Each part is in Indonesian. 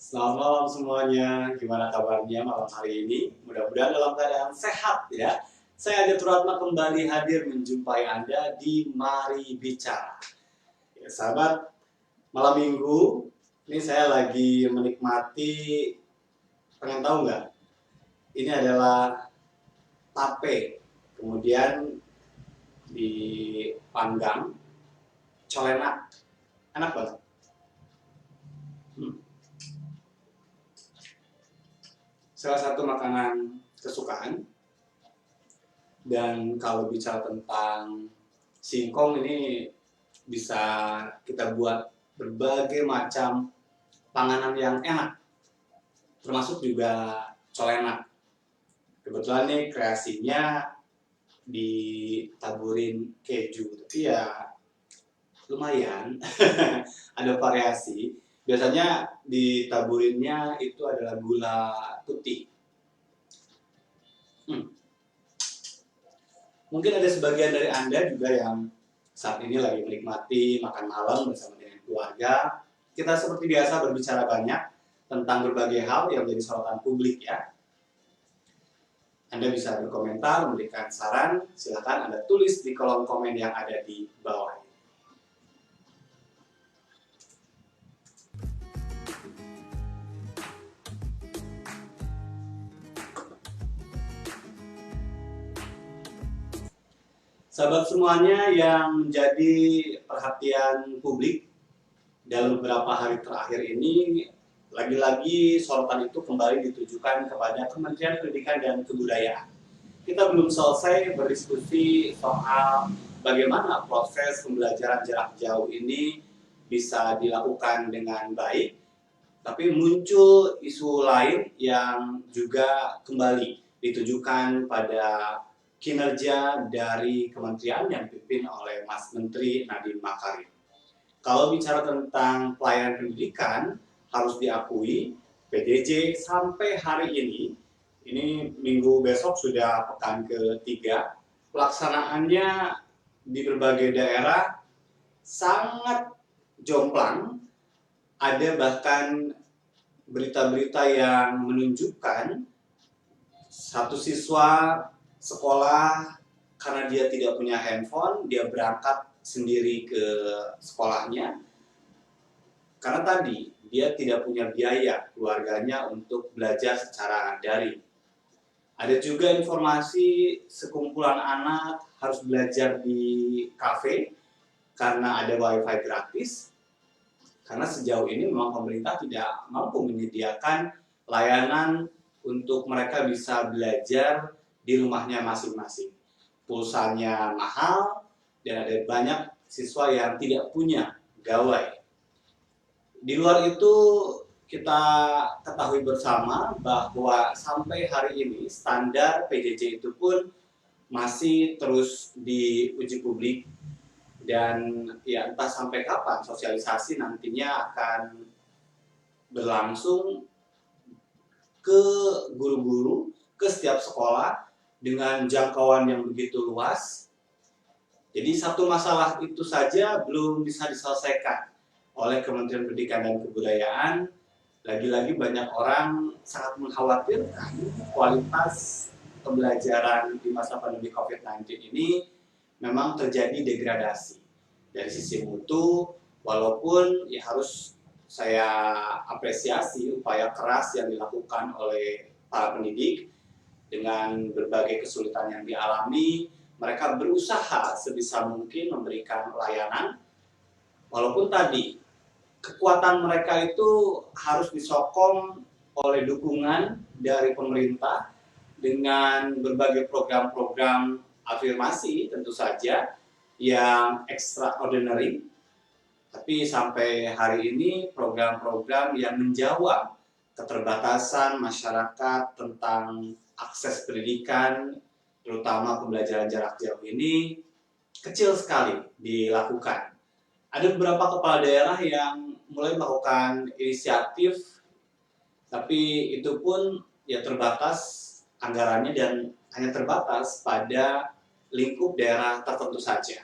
Selamat malam semuanya, gimana kabarnya malam hari ini? Mudah-mudahan dalam keadaan sehat ya. Saya Adi Turatma kembali hadir menjumpai Anda di Mari Bicara. Ya, sahabat, malam minggu ini saya lagi menikmati, pengen tahu nggak? Ini adalah tape, kemudian dipanggang, colenak, enak banget. Hmm. Salah satu makanan kesukaan. Dan kalau bicara tentang singkong ini bisa kita buat berbagai macam panganan yang enak, termasuk juga colenak. Kebetulan nih kreasinya ditaburin keju, tapi ya lumayan ada variasi. Biasanya ditaburinnya itu adalah gula putih. Mungkin ada sebagian dari Anda juga yang saat ini lagi menikmati makan malam bersama dengan keluarga. Kita seperti biasa berbicara banyak tentang berbagai hal yang menjadi sorotan publik ya. Anda bisa berkomentar, memberikan saran, silakan Anda tulis di kolom komen yang ada di bawah. Sahabat semuanya yang menjadi perhatian publik dalam beberapa hari terakhir ini, lagi-lagi sorotan itu kembali ditujukan kepada Kementerian Pendidikan dan Kebudayaan. Kita belum selesai berdiskusi soal bagaimana proses pembelajaran jarak jauh ini bisa dilakukan dengan baik, tapi muncul isu lain yang juga kembali ditujukan pada kinerja dari kementerian yang dipimpin oleh Mas Menteri Nadiem Makarim. Kalau bicara tentang pelayanan pendidikan, harus diakui PJJ sampai hari ini minggu besok sudah pekan ketiga, pelaksanaannya di berbagai daerah sangat jomplang. Ada bahkan berita-berita yang menunjukkan satu siswa sekolah karena dia tidak punya handphone, dia berangkat sendiri ke sekolahnya karena tadi dia tidak punya biaya keluarganya untuk belajar secara daring. Ada juga informasi sekumpulan anak harus belajar di kafe karena ada wifi gratis, karena sejauh ini memang pemerintah tidak mampu menyediakan layanan untuk mereka bisa belajar di rumahnya masing-masing. Pulsanya mahal dan ada banyak siswa yang tidak punya gawai. Di luar itu kita ketahui bersama bahwa sampai hari ini standar PJJ itu pun masih terus diuji publik dan ya entah sampai kapan sosialisasi nantinya akan berlangsung ke guru-guru, ke setiap sekolah dengan jangkauan yang begitu luas. Jadi satu masalah itu saja belum bisa diselesaikan oleh Kementerian Pendidikan dan Kebudayaan. Lagi-lagi banyak orang sangat mengkhawatirkan kualitas pembelajaran di masa pandemi COVID-19 ini memang terjadi degradasi dari sisi mutu, walaupun ya harus saya apresiasi upaya keras yang dilakukan oleh para pendidik dengan berbagai kesulitan yang dialami. Mereka berusaha sebisa mungkin memberikan layanan, walaupun tadi kekuatan mereka itu harus disokong oleh dukungan dari pemerintah dengan berbagai program-program afirmasi tentu saja yang extraordinary. Tapi sampai hari ini program-program yang menjawab keterbatasan masyarakat tentang akses pendidikan, terutama pembelajaran jarak jauh ini, kecil sekali dilakukan. Ada beberapa kepala daerah yang mulai melakukan inisiatif, tapi itu pun ya terbatas anggarannya dan hanya terbatas pada lingkup daerah tertentu saja.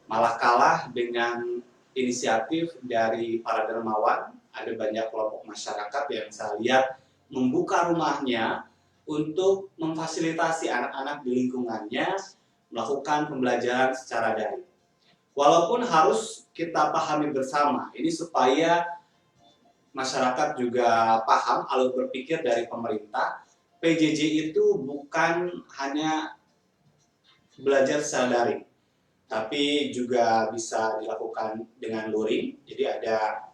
Malah kalah dengan inisiatif dari para dermawan ada banyak kelompok masyarakat yang saya lihat membuka rumahnya untuk memfasilitasi anak-anak di lingkungannya melakukan pembelajaran secara daring. Walaupun harus kita pahami bersama, ini supaya masyarakat juga paham alur berpikir dari pemerintah, PJJ itu bukan hanya belajar secara daring, tapi juga bisa dilakukan dengan luring. Jadi ada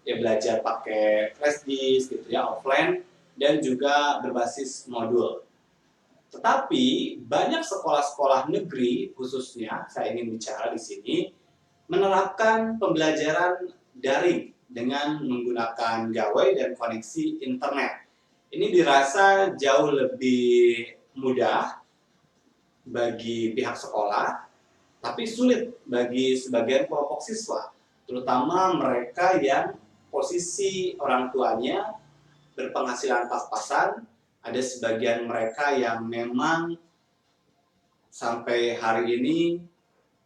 ya belajar pakai flash disk gitu ya, offline, dan juga berbasis modul. Tetapi banyak sekolah-sekolah negeri khususnya, saya ingin bicara di sini, menerapkan pembelajaran daring dengan menggunakan gawai dan koneksi internet. Ini dirasa jauh lebih mudah bagi pihak sekolah, tapi sulit bagi sebagian kelompok siswa, terutama mereka yang posisi orang tuanya berpenghasilan pas-pasan. Ada sebagian mereka yang memang sampai hari ini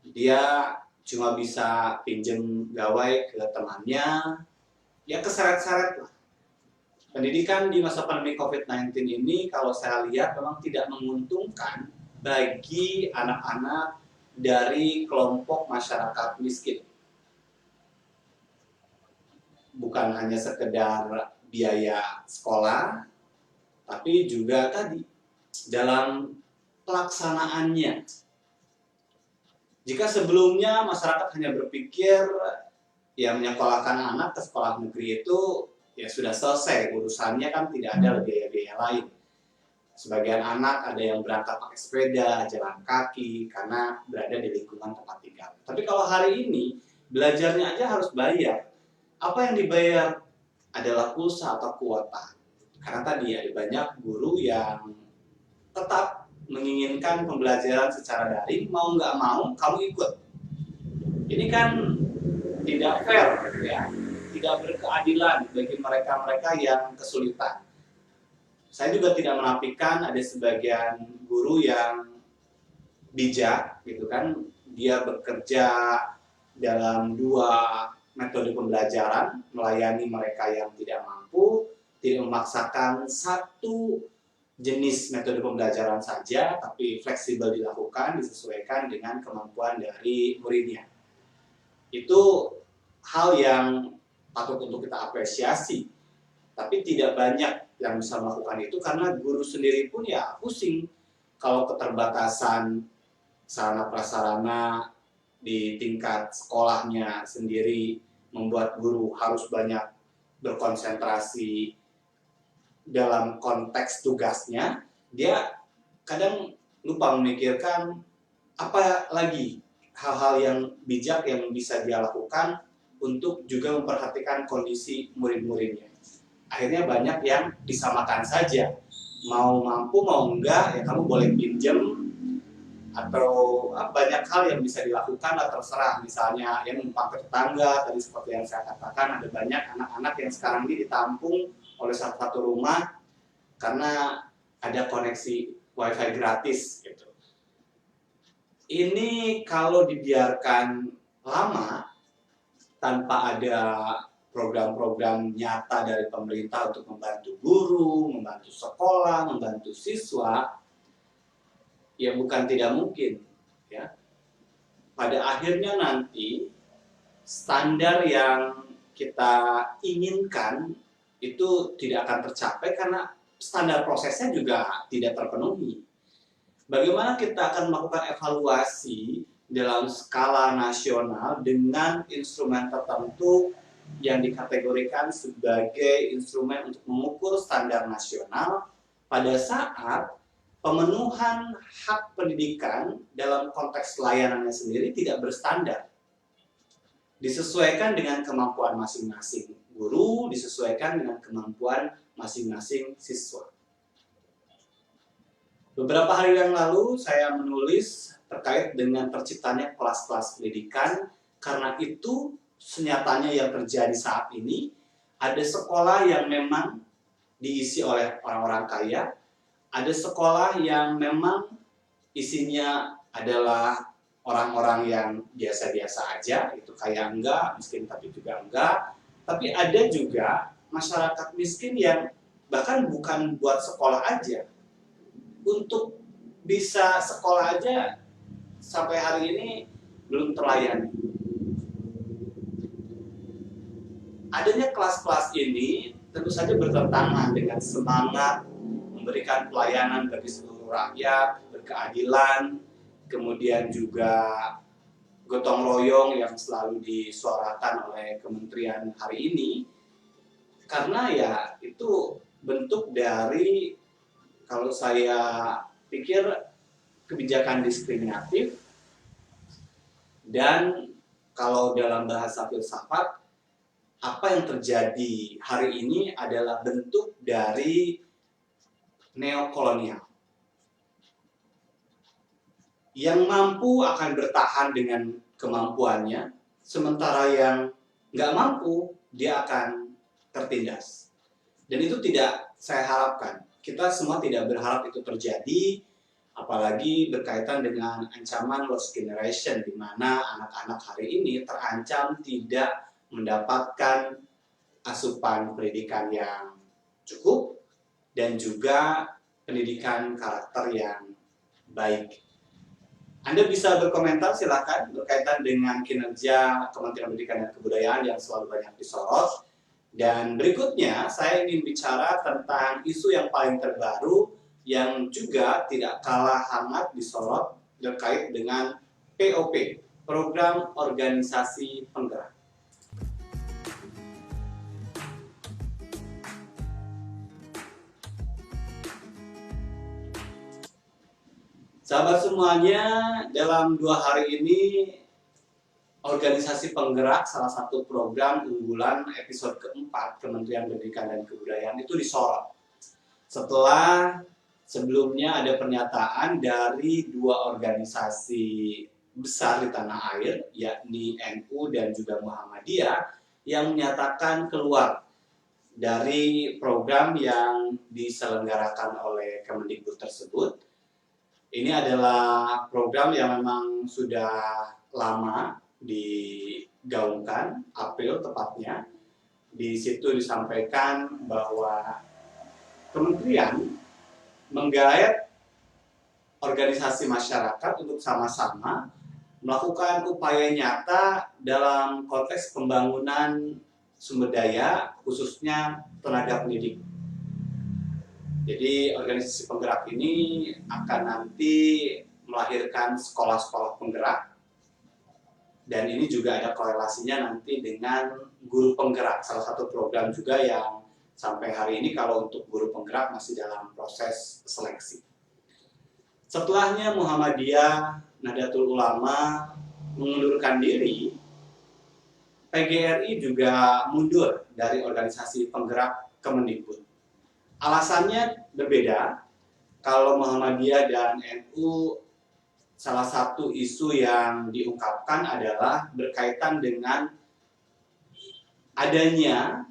dia cuma bisa pinjem gawai ke temannya, ya keseret-seret lah. Pendidikan di masa pandemi COVID-19 ini kalau saya lihat memang tidak menguntungkan bagi anak-anak dari kelompok masyarakat miskin. Bukan hanya sekedar biaya sekolah, tapi juga tadi dalam pelaksanaannya. Jika sebelumnya masyarakat hanya berpikir ya menyekolahkan anak ke sekolah negeri itu ya sudah selesai urusannya, kan tidak ada biaya-biaya lain. Sebagian anak ada yang berangkat pakai sepeda, jalan kaki karena berada di lingkungan tempat tinggal. Tapi kalau hari ini belajarnya aja harus bayar. Apa yang dibayar adalah pulsa atau kuota. Karena tadi ada banyak guru yang tetap menginginkan pembelajaran secara daring, mau nggak mau kamu ikut. Ini kan tidak fair, ya, tidak berkeadilan bagi mereka-mereka yang kesulitan. Saya juga tidak menafikan ada sebagian guru yang bijak, gitu kan, dia bekerja dalam dua metode pembelajaran, melayani mereka yang tidak mampu, tidak memaksakan satu jenis metode pembelajaran saja, tapi fleksibel dilakukan, disesuaikan dengan kemampuan dari muridnya. Itu hal yang patut untuk kita apresiasi, tapi tidak banyak yang bisa melakukan itu karena guru sendiri pun ya pusing kalau keterbatasan sarana prasarana di tingkat sekolahnya sendiri membuat guru harus banyak berkonsentrasi dalam konteks tugasnya. Dia kadang lupa memikirkan apa lagi hal-hal yang bijak yang bisa dia lakukan untuk juga memperhatikan kondisi murid-muridnya. Akhirnya banyak yang disamakan saja, mau mampu mau enggak ya kamu boleh pinjam, atau banyak hal yang bisa dilakukan lah, terserah. Misalnya yang numpang ke tetangga, tadi seperti yang saya katakan, ada banyak anak-anak yang sekarang ini ditampung oleh satu rumah karena ada koneksi wifi gratis gitu. Ini kalau dibiarkan lama tanpa ada program-program nyata dari pemerintah untuk membantu guru, membantu sekolah, membantu siswa, ya bukan tidak mungkin, ya. Pada akhirnya nanti standar yang kita inginkan itu tidak akan tercapai karena standar prosesnya juga tidak terpenuhi. Bagaimana kita akan melakukan evaluasi dalam skala nasional dengan instrumen tertentu yang dikategorikan sebagai instrumen untuk mengukur standar nasional pada saat pemenuhan hak pendidikan dalam konteks layanannya sendiri tidak berstandar. Disesuaikan dengan kemampuan masing-masing guru, disesuaikan dengan kemampuan masing-masing siswa. Beberapa hari yang lalu saya menulis terkait dengan terciptanya kelas-kelas pendidikan, karena itu senyatanya yang terjadi saat ini, ada sekolah yang memang diisi oleh orang-orang kaya, ada sekolah yang memang isinya adalah orang-orang yang biasa-biasa aja, itu kaya enggak, miskin tapi juga enggak. Tapi ada juga masyarakat miskin yang bahkan bukan buat sekolah aja, untuk bisa sekolah aja sampai hari ini belum terlayani. Adanya kelas-kelas ini tentu saja bertentangan dengan semangat memberikan pelayanan bagi seluruh rakyat, berkeadilan, kemudian juga gotong royong yang selalu disuarakan oleh kementerian hari ini, karena ya itu bentuk dari, kalau saya pikir, kebijakan diskriminatif, dan kalau dalam bahasa filsafat, apa yang terjadi hari ini adalah bentuk dari neokolonial. Yang mampu akan bertahan dengan kemampuannya, sementara yang nggak mampu, dia akan tertindas. Dan itu tidak saya harapkan. Kita semua tidak berharap itu terjadi, apalagi berkaitan dengan ancaman lost generation, di mana anak-anak hari ini terancam tidak mendapatkan asupan pendidikan yang cukup dan juga pendidikan karakter yang baik. Anda bisa berkomentar, silakan, berkaitan dengan kinerja Kementerian Pendidikan dan Kebudayaan yang selalu banyak disorot. Dan berikutnya saya ingin bicara tentang isu yang paling terbaru yang juga tidak kalah hangat disorot terkait dengan POP, Program Organisasi Penggerak. Sahabat semuanya, dalam 2 hari ini Organisasi Penggerak, salah satu program unggulan episode keempat Kementerian Pendidikan dan Kebudayaan, itu disorot. Setelah sebelumnya ada pernyataan dari 2 organisasi besar di tanah air, yakni NU dan juga Muhammadiyah, yang menyatakan keluar dari program yang diselenggarakan oleh Kemendikbud tersebut. Ini adalah program yang memang sudah lama digaungkan, April tepatnya. Di situ disampaikan bahwa kementerian menggaet organisasi masyarakat untuk sama-sama melakukan upaya nyata dalam konteks pembangunan sumber daya, khususnya tenaga pendidik. Jadi organisasi penggerak ini akan nanti melahirkan sekolah-sekolah penggerak, dan ini juga ada korelasinya nanti dengan guru penggerak, salah satu program juga yang sampai hari ini kalau untuk guru penggerak masih dalam proses seleksi. Setelahnya Muhammadiyah, Nahdlatul Ulama mengundurkan diri, PGRI juga mundur dari organisasi penggerak Kemendikbud. Alasannya berbeda. Kalau Muhammadiyah dan NU, salah satu isu yang diungkapkan adalah berkaitan dengan adanya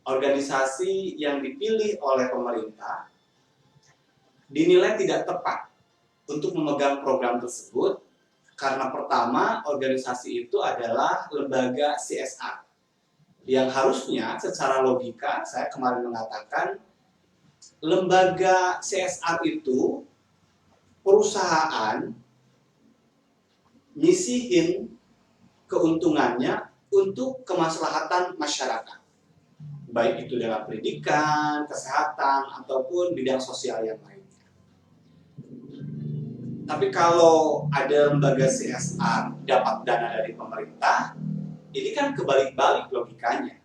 organisasi yang dipilih oleh pemerintah dinilai tidak tepat untuk memegang program tersebut, karena pertama, organisasi itu adalah lembaga CSR yang harusnya secara logika, saya kemarin mengatakan, lembaga CSR itu perusahaan nyisihin keuntungannya untuk kemaslahatan masyarakat, baik itu dalam pendidikan, kesehatan, ataupun bidang sosial yang lainnya. Tapi kalau ada lembaga CSR dapat dana dari pemerintah, ini kan kebalik-balik logikanya.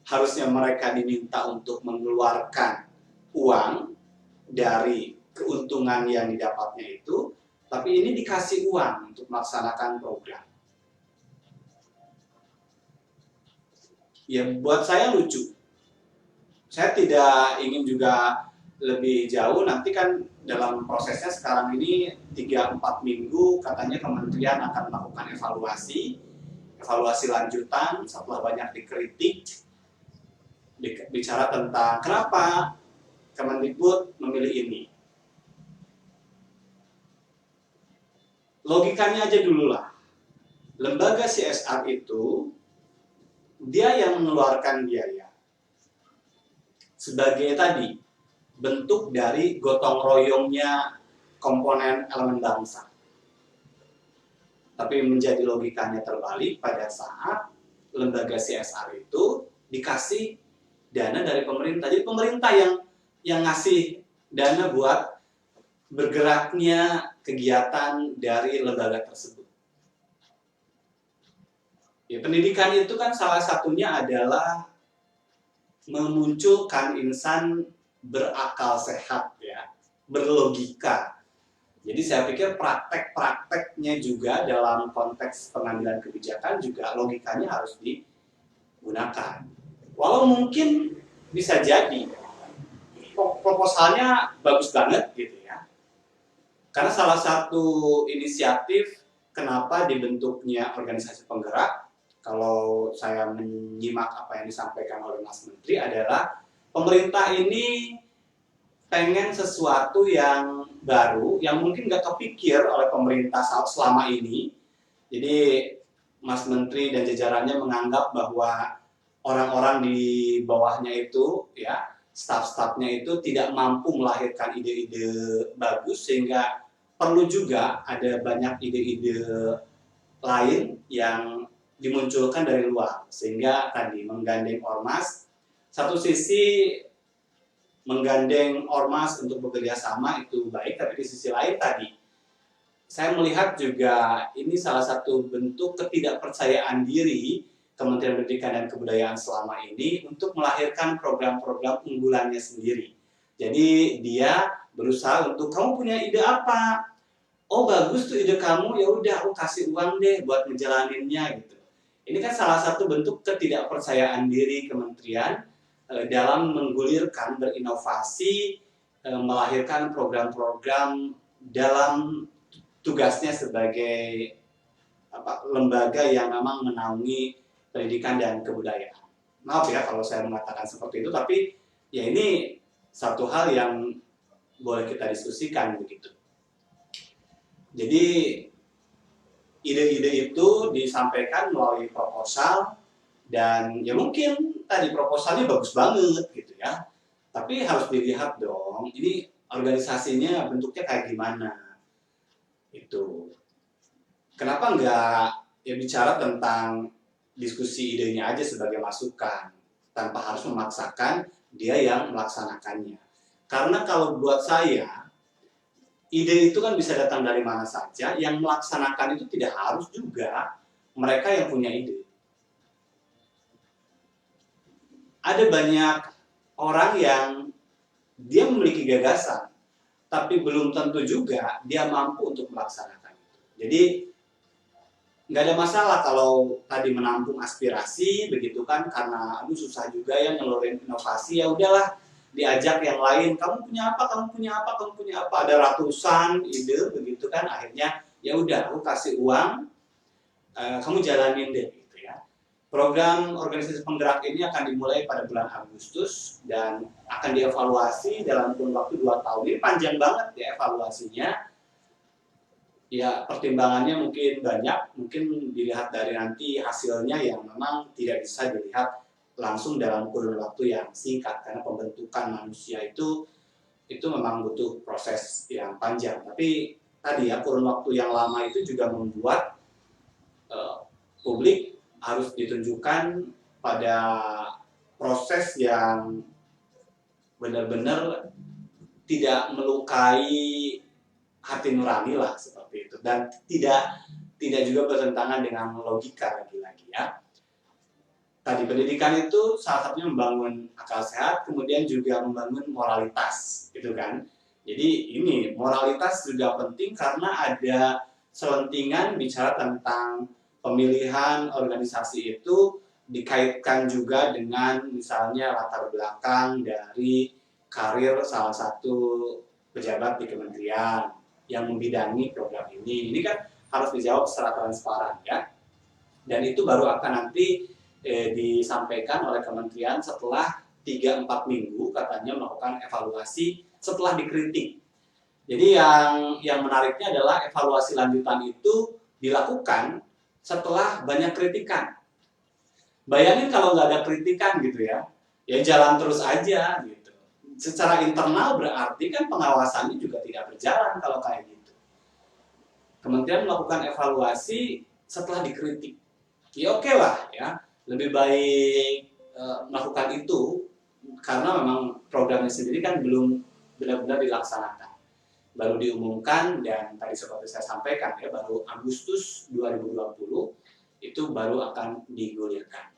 Harusnya mereka diminta untuk mengeluarkan uang dari keuntungan yang didapatnya itu, tapi ini dikasih uang untuk melaksanakan program. Ya buat saya lucu. Saya tidak ingin juga lebih jauh, nanti kan dalam prosesnya sekarang ini 3-4 minggu katanya kementerian akan melakukan evaluasi lanjutan setelah banyak dikritik, bicara tentang kenapa Kemendikbud memilih ini. Logikanya aja dulu lah. Lembaga CSR itu dia yang mengeluarkan biaya sebagai tadi bentuk dari gotong royongnya komponen elemen bangsa. Tapi menjadi logikanya terbalik pada saat lembaga CSR itu dikasih dana dari pemerintah. Jadi pemerintah yang ngasih dana buat bergeraknya kegiatan dari lembaga tersebut. Ya, pendidikan itu kan salah satunya adalah memunculkan insan berakal sehat, ya, berlogika. Jadi saya pikir praktek-prakteknya juga dalam konteks pengambilan kebijakan juga logikanya harus digunakan. Walau mungkin bisa jadi proposalnya bagus banget gitu ya. Karena salah satu inisiatif kenapa dibentuknya organisasi penggerak, kalau saya menyimak apa yang disampaikan oleh Mas Menteri adalah pemerintah ini pengen sesuatu yang baru, yang mungkin nggak kepikir oleh pemerintah selama ini. Jadi Mas Menteri dan jajarannya menganggap bahwa orang-orang di bawahnya itu, ya, staf-stafnya itu tidak mampu melahirkan ide-ide bagus, sehingga perlu juga ada banyak ide-ide lain yang dimunculkan dari luar, sehingga tadi menggandeng ormas. Satu sisi menggandeng ormas untuk bekerja sama itu baik, tapi di sisi lain tadi saya melihat juga ini salah satu bentuk ketidakpercayaan diri Kementerian Pendidikan dan Kebudayaan selama ini untuk melahirkan program-program unggulannya sendiri. Jadi dia berusaha untuk, kamu punya ide apa? Oh bagus tuh ide kamu, ya udah aku kasih uang deh buat ngejalaninnya gitu. Ini kan salah satu bentuk ketidakpercayaan diri kementerian dalam menggulirkan, berinovasi, melahirkan program-program dalam tugasnya sebagai lembaga yang memang menaungi pendidikan dan kebudayaan. Maaf ya kalau saya mengatakan seperti itu, tapi ya ini satu hal yang boleh kita diskusikan begitu. Jadi ide-ide itu disampaikan melalui proposal, dan ya mungkin tadi proposalnya bagus banget gitu ya. Tapi harus dilihat dong, ini organisasinya bentuknya kayak gimana. Itu. Kenapa enggak ya bicara tentang diskusi idenya aja sebagai masukan, tanpa harus memaksakan dia yang melaksanakannya. Karena kalau buat saya, ide itu kan bisa datang dari mana saja, yang melaksanakan itu tidak harus juga mereka yang punya ide. Ada banyak orang yang dia memiliki gagasan, tapi belum tentu juga dia mampu untuk melaksanakan itu. Jadi nggak ada masalah kalau tadi menampung aspirasi begitu kan, karena aduh susah juga ya ngeluarin inovasi, ya udahlah diajak yang lain, kamu punya apa, kamu punya apa, kamu punya apa, ada ratusan ide begitu kan, akhirnya ya udah aku kasih uang, kamu jalanin deh gitu ya. Program organisasi penggerak ini akan dimulai pada bulan Agustus dan akan dievaluasi dalam kurun waktu 2 tahun. Ini panjang banget ya evaluasinya. Ya pertimbangannya mungkin banyak, mungkin dilihat dari nanti hasilnya yang memang tidak bisa dilihat langsung dalam kurun waktu yang singkat, karena pembentukan manusia itu memang butuh proses yang panjang. Tapi tadi ya kurun waktu yang lama itu juga membuat publik harus ditunjukkan pada proses yang benar-benar tidak melukai hati nurani lah seperti itu, dan tidak juga bertentangan dengan logika lagi-lagi ya. Tadi pendidikan itu salah satunya membangun akal sehat, kemudian juga membangun moralitas, gitu kan. Jadi ini moralitas juga penting karena ada selentingan bicara tentang pemilihan organisasi itu dikaitkan juga dengan misalnya latar belakang dari karir salah satu pejabat di kementerian yang membidangi program ini. Ini kan harus dijawab secara transparan ya. Dan itu baru akan nanti disampaikan oleh kementerian setelah 3-4 minggu katanya melakukan evaluasi setelah dikritik. Jadi yang menariknya adalah evaluasi lanjutan itu dilakukan setelah banyak kritikan. Bayangin kalau nggak ada kritikan gitu ya, ya jalan terus aja gitu. Secara internal berarti kan pengawasannya juga tidak berjalan kalau kayak gitu. Kementerian melakukan evaluasi setelah dikritik. Ya oke lah ya, lebih baik melakukan itu karena memang programnya sendiri kan belum benar-benar dilaksanakan. Baru diumumkan dan tadi seperti saya sampaikan ya, baru Agustus 2020 itu baru akan digulirkan.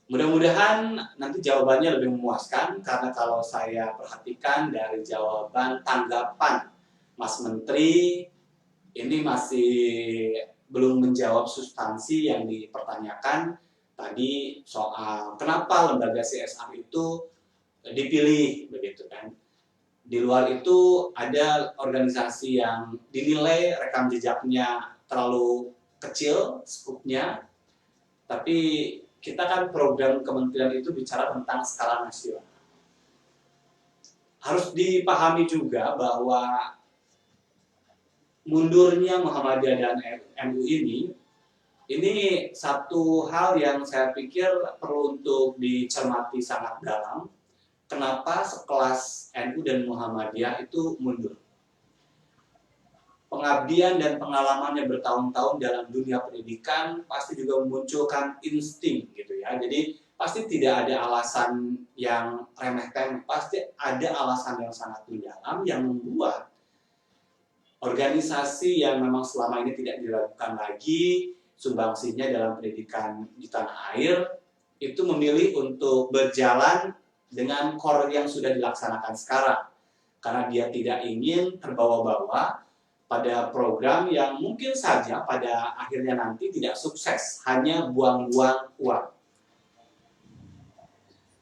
Mudah-mudahan nanti jawabannya lebih memuaskan karena kalau saya perhatikan dari jawaban tanggapan Mas Menteri ini masih belum menjawab substansi yang dipertanyakan tadi soal kenapa lembaga CSR itu dipilih begitu kan. Di luar itu ada organisasi yang dinilai rekam jejaknya terlalu kecil skupnya, tapi kita kan program kementerian itu bicara tentang skala nasional. Harus dipahami juga bahwa mundurnya Muhammadiyah dan NU ini satu hal yang saya pikir perlu untuk dicermati sangat dalam. Kenapa sekelas NU dan Muhammadiyah itu mundur? Pengabdian dan pengalamannya bertahun-tahun dalam dunia pendidikan pasti juga memunculkan insting gitu ya. Jadi pasti tidak ada alasan yang remeh-temeh, pasti ada alasan yang sangat mendalam yang membuat organisasi yang memang selama ini tidak diragukan lagi sumbangsinya dalam pendidikan di tanah air itu memilih untuk berjalan dengan core yang sudah dilaksanakan sekarang karena dia tidak ingin terbawa-bawa pada program yang mungkin saja pada akhirnya nanti tidak sukses, hanya buang-buang uang.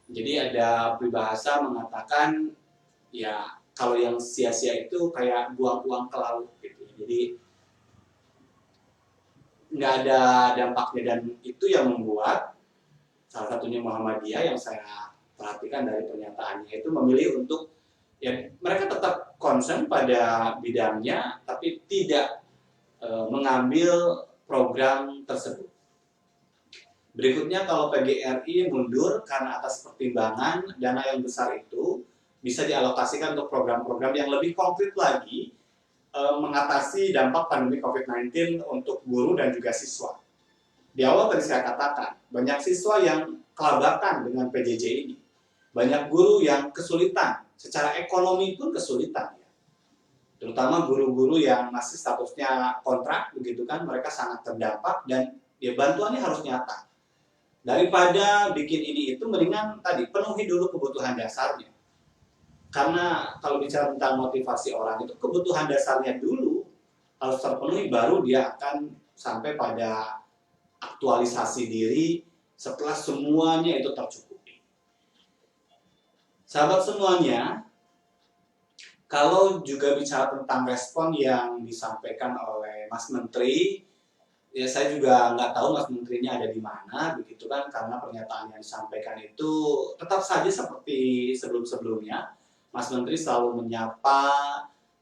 Jadi ada peribahasa mengatakan ya kalau yang sia-sia itu kayak buang uang ke laut gitu. Jadi nggak ada dampaknya dan itu yang membuat salah satunya Muhammadiyah yang saya perhatikan dari pernyataannya itu memilih untuk ya mereka tetap concern pada bidangnya tapi tidak mengambil program tersebut. Berikutnya kalau PGRI mundur karena atas pertimbangan dana yang besar itu bisa dialokasikan untuk program-program yang lebih konkret lagi mengatasi dampak pandemi COVID-19 untuk guru dan juga siswa. Di awal tadi saya katakan, banyak siswa yang kelabakan dengan PJJ ini. Banyak guru yang kesulitan, secara ekonomi pun kesulitan. Ya. Terutama guru-guru yang masih statusnya kontrak, begitu kan, mereka sangat terdampak dan ya bantuannya harus nyata. Daripada bikin ini itu, mendingan tadi penuhi dulu kebutuhan dasarnya. Karena kalau bicara tentang motivasi orang itu, kebutuhan dasarnya dulu harus terpenuhi, baru dia akan sampai pada aktualisasi diri setelah semuanya itu tercukupi. Sahabat semuanya, kalau juga bicara tentang respon yang disampaikan oleh Mas Menteri, ya saya juga nggak tahu Mas Menterinya ada di mana, begitu kan, karena pernyataan yang disampaikan itu tetap saja seperti sebelum-sebelumnya. Mas Menteri selalu menyapa,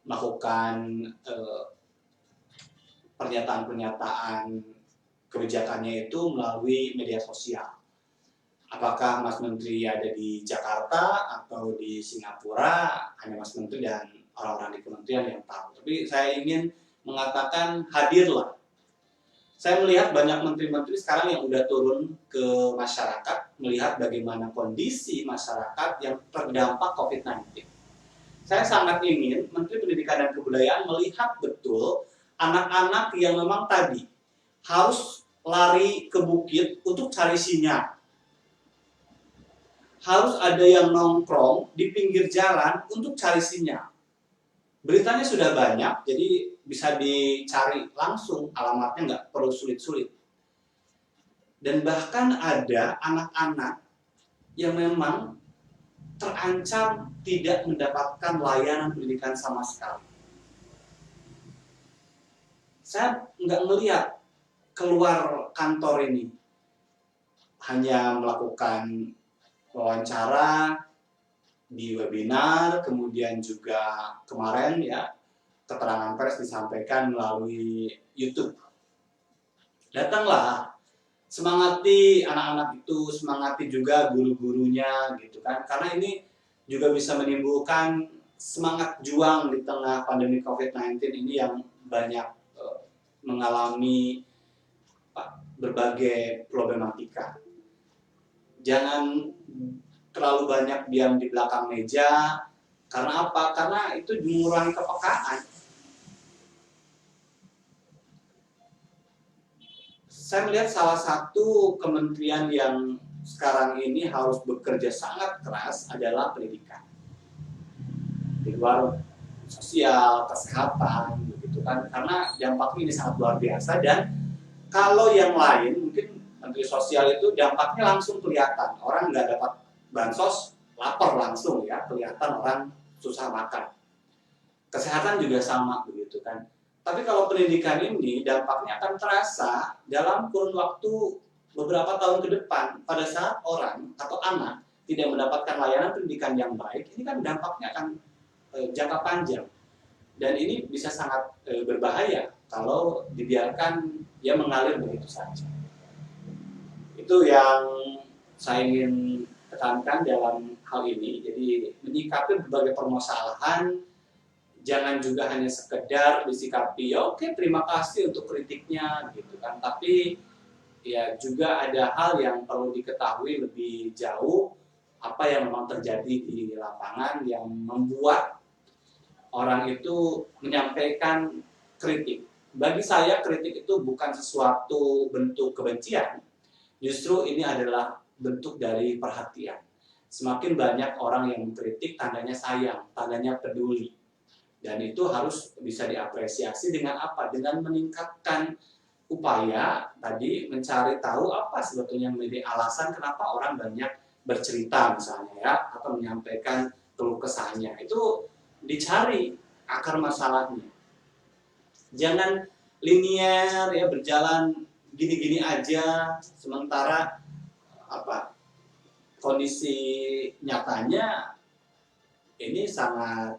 melakukan pernyataan-pernyataan kebijakannya itu melalui media sosial. Apakah Mas Menteri ada di Jakarta atau di Singapura, hanya Mas Menteri dan orang-orang di kementerian yang tahu. Tapi saya ingin mengatakan hadirlah. Saya melihat banyak menteri-menteri sekarang yang udah turun ke masyarakat, melihat bagaimana kondisi masyarakat yang terdampak COVID-19. Saya sangat ingin Menteri Pendidikan dan Kebudayaan melihat betul anak-anak yang memang tadi harus lari ke bukit untuk cari sinyal. Harus ada yang nongkrong di pinggir jalan untuk cari sinyal. Beritanya sudah banyak, jadi bisa dicari langsung, alamatnya nggak perlu sulit-sulit. Dan bahkan ada anak-anak yang memang terancam tidak mendapatkan layanan pendidikan sama sekali. Saya nggak melihat keluar kantor ini hanya melakukan wawancara di webinar, kemudian juga kemarin ya keterangan pers disampaikan melalui YouTube. Datanglah, semangati anak-anak itu, semangati juga guru-gurunya gitu kan, karena ini juga bisa menimbulkan semangat juang di tengah pandemi COVID-19 ini yang banyak mengalami berbagai problematika. Jangan terlalu banyak diam di belakang meja. Karena apa? Karena itu mengurangi kepekaan. Saya melihat salah satu kementerian yang sekarang ini harus bekerja sangat keras adalah pendidikan. Di luar sosial, kesehatan, begitu kan? Karena dampaknya ini sangat luar biasa, dan kalau yang lain mungkin Menteri Sosial itu dampaknya langsung kelihatan. Orang nggak dapat bansos, lapar langsung ya, kelihatan orang susah makan. Kesehatan juga sama begitu kan. Tapi kalau pendidikan ini dampaknya akan terasa dalam kurun waktu beberapa tahun ke depan. Pada saat orang atau anak tidak mendapatkan layanan pendidikan yang baik, ini kan dampaknya akan jangka panjang. Dan ini bisa sangat berbahaya kalau dibiarkan dia mengalir begitu saja. Itu yang saya ingin tekankan dalam hal ini. Jadi menyikapi berbagai permasalahan, jangan juga hanya sekedar disikapi, ya oke, terima kasih untuk kritiknya gitu kan. Tapi ya juga ada hal yang perlu diketahui lebih jauh, apa yang memang terjadi di lapangan yang membuat orang itu menyampaikan kritik. Bagi saya kritik itu bukan sesuatu bentuk kebencian, justru ini adalah bentuk dari perhatian. Semakin banyak orang yang mengkritik, tandanya sayang, tandanya peduli. Dan itu harus bisa diapresiasi dengan apa? Dengan meningkatkan upaya tadi mencari tahu apa sebetulnya menjadi alasan kenapa orang banyak bercerita misalnya ya, atau menyampaikan keluh kesahnya. Itu dicari akar masalahnya. Jangan linier ya, berjalan gini-gini aja sementara kondisi nyatanya ini sangat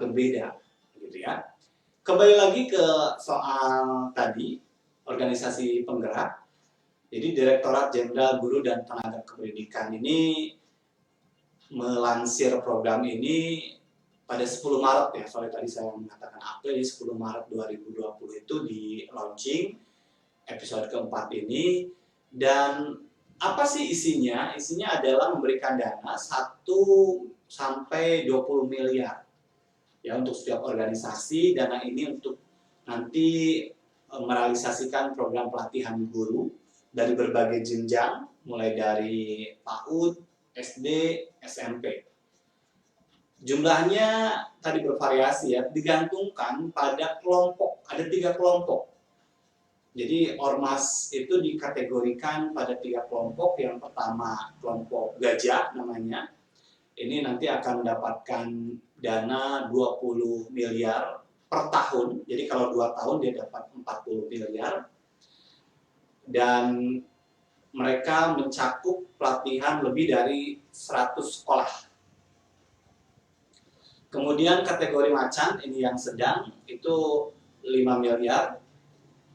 berbeda gitu ya. Kembali lagi ke soal tadi organisasi penggerak. Jadi Direktorat Jenderal Guru dan Tenaga Kependidikan ini melansir program ini pada 10 Maret ya, sorry tadi saya mengatakan April, di 10 Maret 2020 itu di launching episode keempat ini. Dan apa sih isinya? Isinya adalah memberikan dana 1 sampai 20 miliar ya untuk setiap organisasi. Dana ini untuk nanti merealisasikan program pelatihan guru dari berbagai jenjang, mulai dari PAUD, SD, SMP. Jumlahnya tadi bervariasi ya, digantungkan pada kelompok, ada 3 kelompok. Jadi ormas itu dikategorikan pada 3 kelompok. Yang pertama kelompok gajah namanya, ini nanti akan mendapatkan dana 20 miliar per tahun. Jadi kalau 2 tahun dia dapat 40 miliar. Dan mereka mencakup pelatihan lebih dari 100 sekolah. Kemudian kategori macan, ini yang sedang, itu 5 miliar.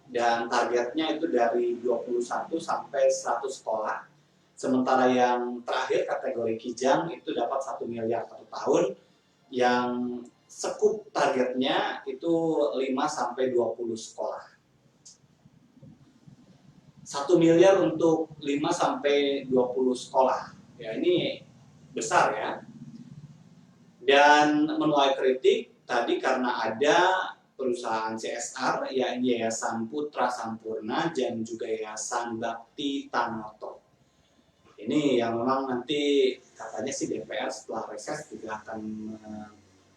Dan targetnya itu dari 21 sampai 100 sekolah. Sementara yang terakhir kategori kijang itu dapat 1 miliar per tahun. Yang sekup targetnya itu 5 sampai 20 sekolah. 1 miliar untuk 5 sampai 20 sekolah. Ya ini besar ya. Dan menuai kritik tadi karena ada perusahaan CSR, yakni Yayasan Putra Sampurna dan juga Yayasan Bakti Tanoto. Ini yang memang nanti katanya sih DPR setelah reses juga akan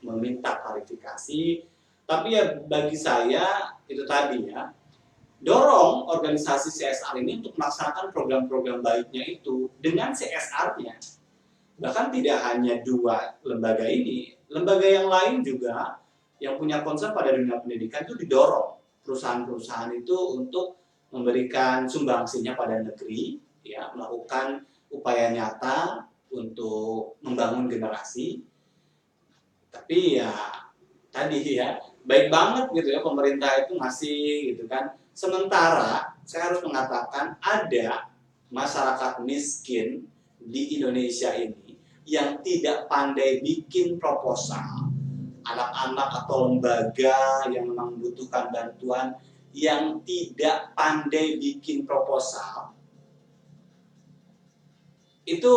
meminta klarifikasi. Tapi ya bagi saya itu tadi ya, dorong organisasi CSR ini untuk melaksanakan program-program baiknya itu dengan CSR-nya. Bahkan tidak hanya 2 lembaga ini, lembaga yang lain juga yang punya concern pada dunia pendidikan itu didorong perusahaan-perusahaan itu untuk memberikan sumbangsinya pada negeri, ya, melakukan upaya nyata untuk membangun generasi. Tapi ya tadi ya, baik banget gitu ya pemerintah itu ngasih gitu kan Sementara saya harus mengatakan ada masyarakat miskin di Indonesia ini yang tidak pandai bikin proposal. Anak-anak atau lembaga yang memang membutuhkan bantuan yang tidak pandai bikin proposal itu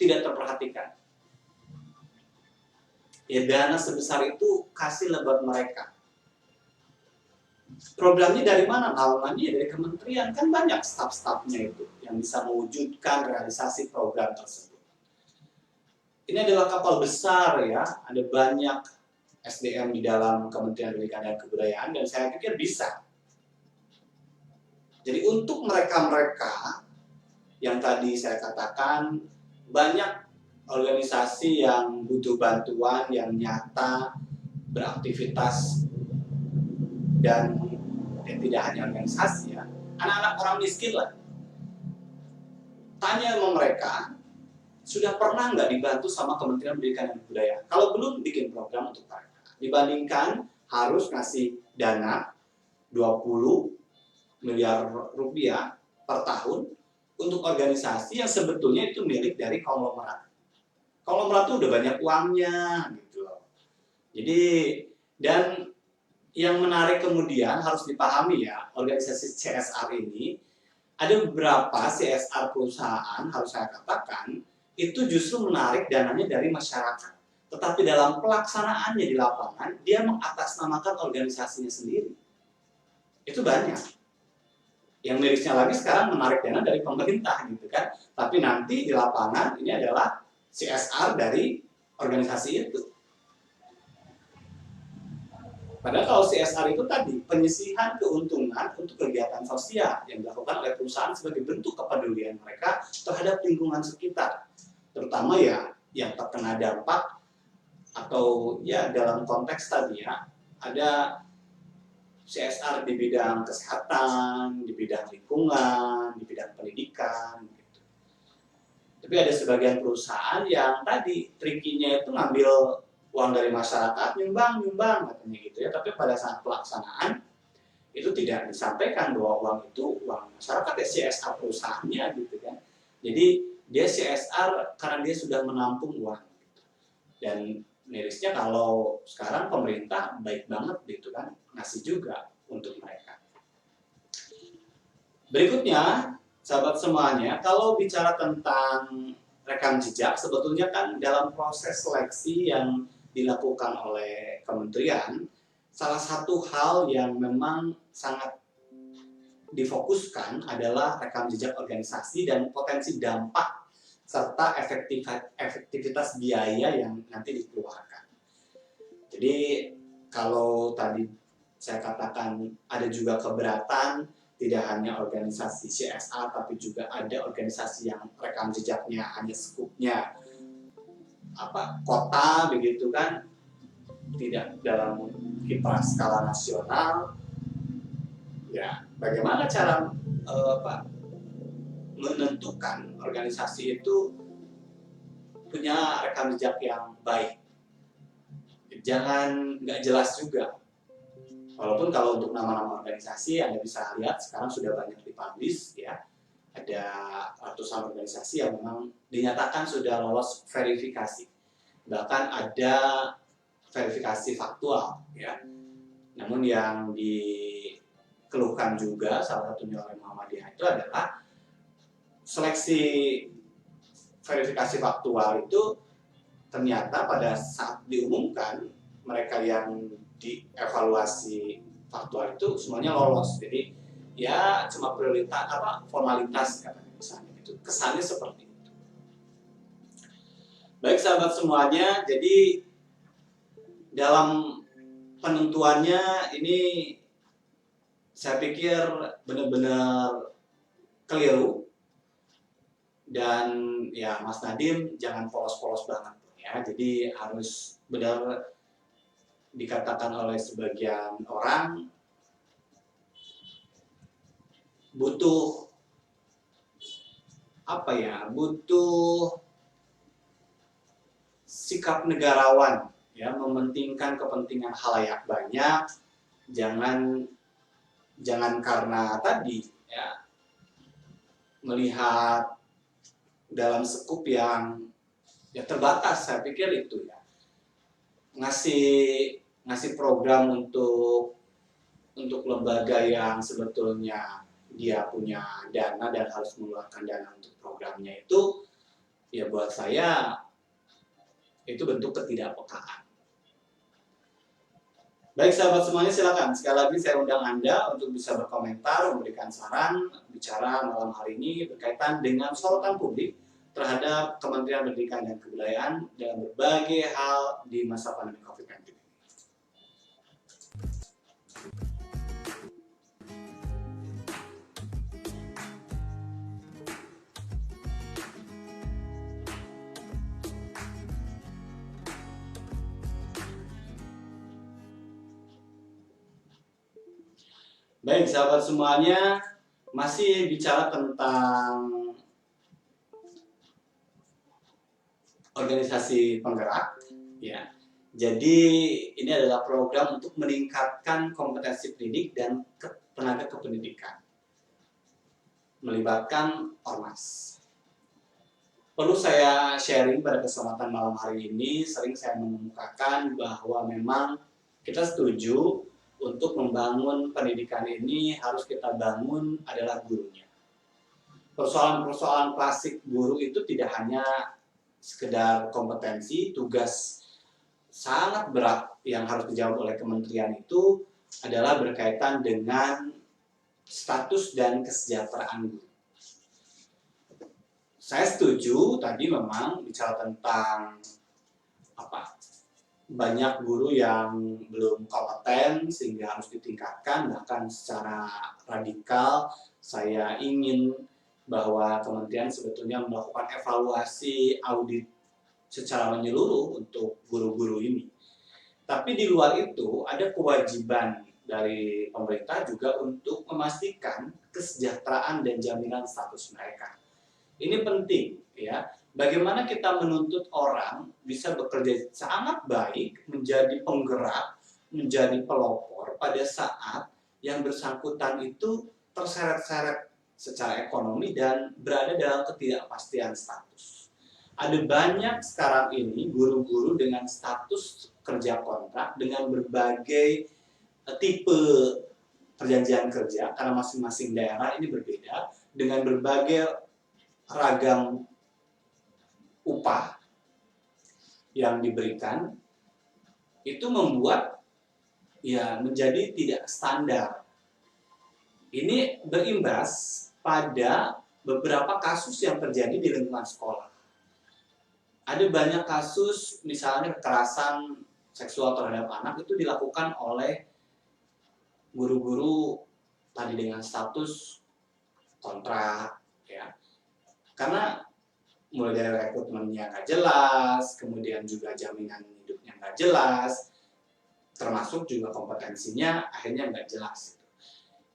tidak terperhatikan. Ya, dana sebesar itu kasih buat mereka. Programnya dari mana? Naungannya dari kementerian, kan banyak staf-stafnya itu yang bisa mewujudkan realisasi program tersebut. Ini adalah kapal besar ya, ada banyak SDM di dalam Kementerian Pendidikan dan Kebudayaan dan saya pikir bisa. Jadi untuk mereka-mereka yang tadi saya katakan banyak organisasi yang butuh bantuan yang nyata beraktivitas dan tidak hanya organisasi ya, anak-anak orang miskin lah. Tanya sama mereka, sudah pernah nggak dibantu sama Kementerian Pendidikan dan Kebudayaan? Kalau belum, bikin program untuk mereka. Dibandingkan harus ngasih dana 20 miliar rupiah per tahun untuk organisasi yang sebetulnya itu milik dari konglomerat. Konglomerat itu udah banyak uangnya gitu loh. Jadi, dan yang menarik kemudian harus dipahami ya, organisasi CSR ini ada beberapa CSR perusahaan harus saya katakan itu justru menarik dananya dari masyarakat. Tetapi dalam pelaksanaannya di lapangan dia mengatasnamakan organisasinya sendiri. Itu banyak. Yang mirisnya lagi sekarang menarik dana dari pemerintah gitu kan. Tapi nanti di lapangan ini adalah CSR dari organisasi itu. Padahal kalau CSR itu tadi penyisihan keuntungan untuk kegiatan sosial yang dilakukan oleh perusahaan sebagai bentuk kepedulian mereka terhadap lingkungan sekitar, terutama ya yang terkena dampak atau ya dalam konteks tadi ya ada CSR di bidang kesehatan, di bidang lingkungan, di bidang pendidikan. Gitu. Tapi ada sebagian perusahaan yang tadi trikinya itu ngambil uang dari masyarakat, nyumbang katanya gitu ya. Tapi pada saat pelaksanaan itu tidak disampaikan bahwa uang itu uang masyarakat ya, CSR perusahaannya gitu kan. Jadi dia CSR karena dia sudah menampung uang. Gitu. Dan mirisnya kalau sekarang pemerintah baik banget gitu kan, ngasih juga untuk mereka. Berikutnya, sahabat semuanya, kalau bicara tentang rekam jejak, sebetulnya kan dalam proses seleksi yang dilakukan oleh kementerian, salah satu hal yang memang sangat difokuskan adalah rekam jejak organisasi dan potensi dampak serta efektivitas biaya yang nanti dikeluarkan. Jadi kalau tadi saya katakan ada juga keberatan, tidak hanya organisasi CSR tapi juga ada organisasi yang rekam jejaknya hanya skupnya kota begitu kan, tidak dalam kiprah skala nasional. Ya, bagaimana cara menentukan organisasi itu punya rekam jejak yang baik? Jangan nggak jelas juga. Walaupun kalau untuk nama-nama organisasi Anda bisa lihat sekarang sudah banyak dipublish ya. Ada ratusan organisasi yang memang dinyatakan sudah lolos verifikasi. Bahkan ada verifikasi faktual ya. Namun yang dikeluhkan juga salah satunya oleh Muhammadiyah itu adalah seleksi verifikasi faktual itu ternyata pada saat diumumkan mereka yang dievaluasi faktual itu semuanya lolos. Jadi ya cuma prioritas formalitas katanya misalnya itu. Kesannya seperti itu. Baik sahabat semuanya, jadi dalam penentuannya ini saya pikir benar-benar keliru dan ya Mas Nadiem jangan polos-polos banget ya. Jadi harus benar dikatakan oleh sebagian orang butuh butuh sikap negarawan ya, mementingkan kepentingan khalayak banyak, jangan jangan karena tadi ya melihat dalam skup yang ya terbatas. Saya pikir itu ya ngasih program untuk lembaga yang sebetulnya dia punya dana dan harus mengeluarkan dana untuk programnya itu, ya buat saya itu bentuk ketidakpekaan. Baik sahabat semuanya, silakan sekali lagi saya undang Anda untuk bisa berkomentar, memberikan saran, bicara malam hari ini berkaitan dengan sorotan publik terhadap Kementerian Pendidikan dan Kebudayaan dalam berbagai hal di masa pandemi COVID-19. Baik sahabat semuanya, masih bicara tentang organisasi penggerak ya. Jadi ini adalah program untuk meningkatkan kompetensi pendidik dan tenaga kependidikan, melibatkan ormas. Perlu saya sharing pada kesempatan malam hari ini, sering saya mengemukakan bahwa memang kita setuju untuk membangun pendidikan ini harus kita bangun adalah gurunya. Persoalan-persoalan klasik guru itu tidak hanya sekedar kompetensi, tugas sangat berat yang harus dijawab oleh kementerian itu adalah berkaitan dengan status dan kesejahteraan guru. Saya setuju tadi memang bicara tentang banyak guru yang belum kompeten sehingga harus ditingkatkan, bahkan secara radikal saya ingin bahwa kementerian sebetulnya melakukan evaluasi audit secara menyeluruh untuk guru-guru ini. Tapi di luar itu ada kewajiban dari pemerintah juga untuk memastikan kesejahteraan dan jaminan status mereka. Ini penting ya. Bagaimana kita menuntut orang bisa bekerja sangat baik, menjadi penggerak, menjadi pelopor pada saat yang bersangkutan itu terseret-seret secara ekonomi dan berada dalam ketidakpastian status. Ada banyak sekarang ini guru-guru dengan status kerja kontrak dengan berbagai tipe perjanjian kerja, karena masing-masing daerah ini berbeda, dengan berbagai ragam upah yang diberikan, itu membuat ya menjadi tidak standar. Ini berimbas pada beberapa kasus yang terjadi di lingkungan sekolah. Ada banyak kasus misalnya kekerasan seksual terhadap anak itu dilakukan oleh guru-guru tadi dengan status kontrak ya. Karena mulai dari rekrutmennya nggak jelas, kemudian juga jaminan hidupnya nggak jelas, termasuk juga kompetensinya akhirnya nggak jelas.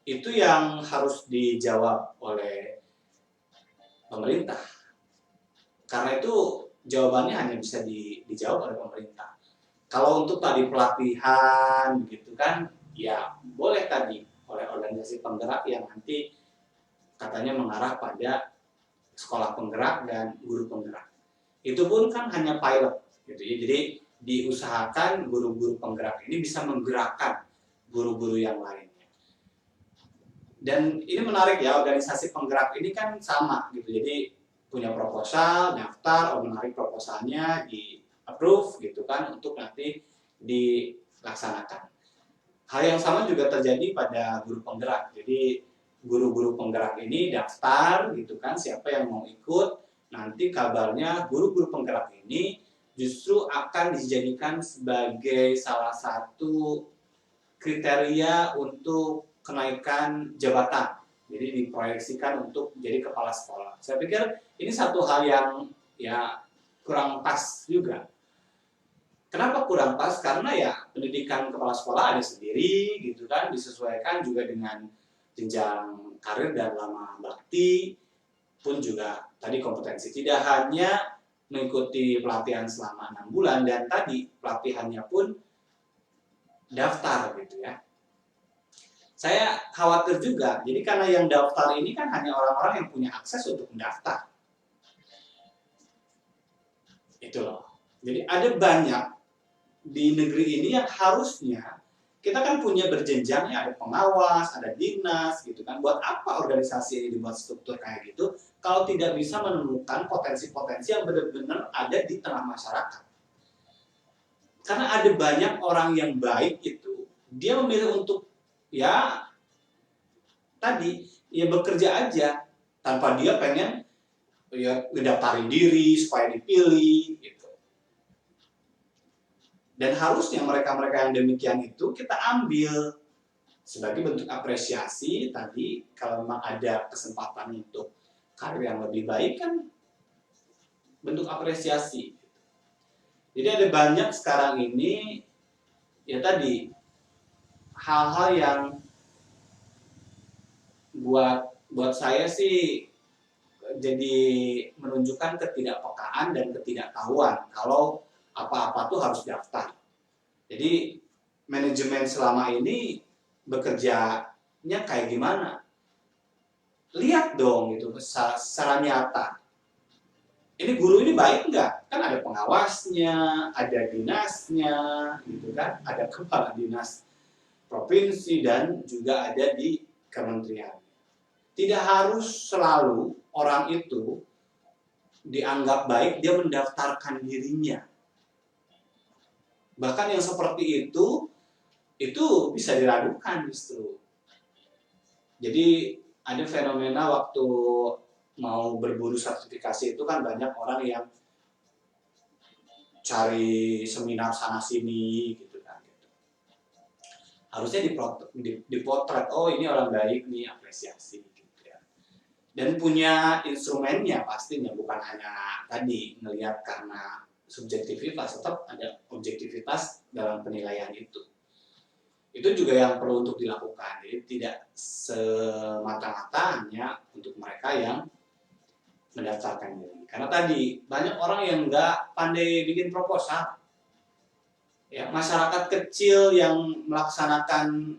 Itu yang harus dijawab oleh pemerintah. Karena itu jawabannya hanya bisa dijawab oleh pemerintah. Kalau untuk tadi pelatihan gitu kan, ya boleh tadi oleh organisasi penggerak yang nanti katanya mengarah pada sekolah penggerak dan guru penggerak. Itu pun kan hanya pilot gitu ya. Jadi diusahakan guru-guru penggerak ini bisa menggerakkan guru-guru yang lainnya. Dan ini menarik ya, organisasi penggerak ini kan sama gitu. Jadi punya proposal, daftar, menarik proposalnya, di approve gitu kan untuk nanti dilaksanakan. Hal yang sama juga terjadi pada guru penggerak. Jadi guru-guru penggerak ini daftar gitu kan, siapa yang mau ikut, nanti kabarnya guru-guru penggerak ini justru akan dijadikan sebagai salah satu kriteria untuk kenaikan jabatan. Jadi diproyeksikan untuk jadi kepala sekolah. Saya pikir ini satu hal yang ya kurang pas juga. Kenapa kurang pas? Karena ya pendidikan kepala sekolah ada sendiri gitu kan, disesuaikan juga dengan jenjang karir dan lama bakti pun juga tadi kompetensi. Tidak hanya mengikuti pelatihan selama 6 bulan dan tadi pelatihannya pun daftar gitu ya. Saya khawatir juga, jadi karena yang daftar ini kan hanya orang-orang yang punya akses untuk mendaftar. Itu loh. Jadi ada banyak di negeri ini yang harusnya kita kan punya berjenjang ya, ada pengawas, ada dinas gitu kan. Buat apa organisasi ini dibuat struktur kayak gitu kalau tidak bisa menemukan potensi-potensi yang benar-benar ada di tengah masyarakat. Karena ada banyak orang yang baik itu, dia memilih untuk ya tadi ya bekerja aja tanpa dia pengen ya ngedaftarin diri supaya dipilih gitu. Dan harusnya mereka-mereka yang demikian itu kita ambil sebagai bentuk apresiasi tadi, kalau memang ada kesempatan untuk karir yang lebih baik kan bentuk apresiasi. Jadi ada banyak sekarang ini ya tadi hal-hal yang buat saya sih jadi menunjukkan ketidakpekaan dan ketidaktahuan kalau apa-apa tuh harus daftar. Jadi manajemen selama ini bekerjanya kayak gimana? Lihat dong gitu secara nyata. Ini guru ini baik nggak? Kan ada pengawasnya, ada dinasnya, gitu kan? Ada kepala dinas provinsi dan juga ada di kementerian. Tidak harus selalu orang itu dianggap baik dia mendaftarkan dirinya. Bahkan yang seperti itu bisa diragukan justru. Jadi ada fenomena waktu mau berburu sertifikasi itu kan banyak orang yang cari seminar sana sini gitu kan. Harusnya dipotret, oh ini orang baik nih, apresiasi gitu ya. Dan punya instrumennya pastinya, bukan hanya tadi ngelihat karena subjektivitas, tetap ada objektivitas dalam penilaian itu. Itu juga yang perlu untuk dilakukan. Jadi tidak semata-mata hanya untuk mereka yang mendaftarkan diri. Karena tadi banyak orang yang nggak pandai bikin proposal. Ya, masyarakat kecil yang melaksanakan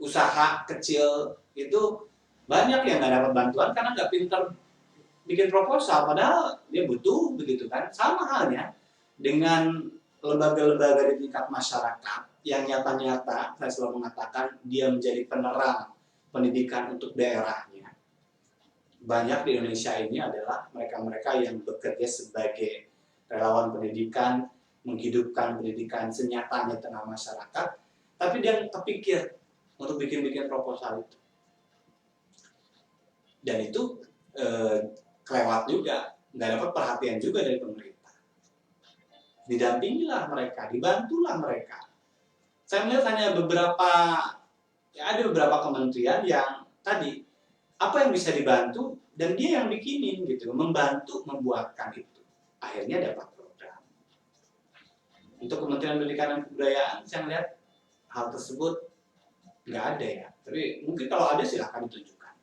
usaha kecil itu banyak yang nggak dapat bantuan karena nggak pintar bikin proposal. Padahal dia butuh begitu kan. Sama halnya dengan lembaga-lembaga di tingkat masyarakat yang nyata-nyata, saya selalu mengatakan dia menjadi penerang pendidikan untuk daerahnya. Banyak di Indonesia ini adalah mereka-mereka yang bekerja sebagai relawan pendidikan, menghidupkan pendidikan senyatanya tengah masyarakat, tapi dia kepikir untuk bikin-bikin proposal itu. Dan itu kelewat juga, nggak dapat perhatian juga dari pemerintah. Didampingilah mereka, dibantulah mereka. Saya melihat hanya ada beberapa kementerian yang tadi apa yang bisa dibantu dan dia yang bikinin gitu, membantu membuatkan itu. Akhirnya dapat program. Untuk Kementerian Pendidikan dan Kebudayaan saya melihat hal tersebut nggak ada ya. Tapi mungkin kalau ada silahkan ditunjukkan.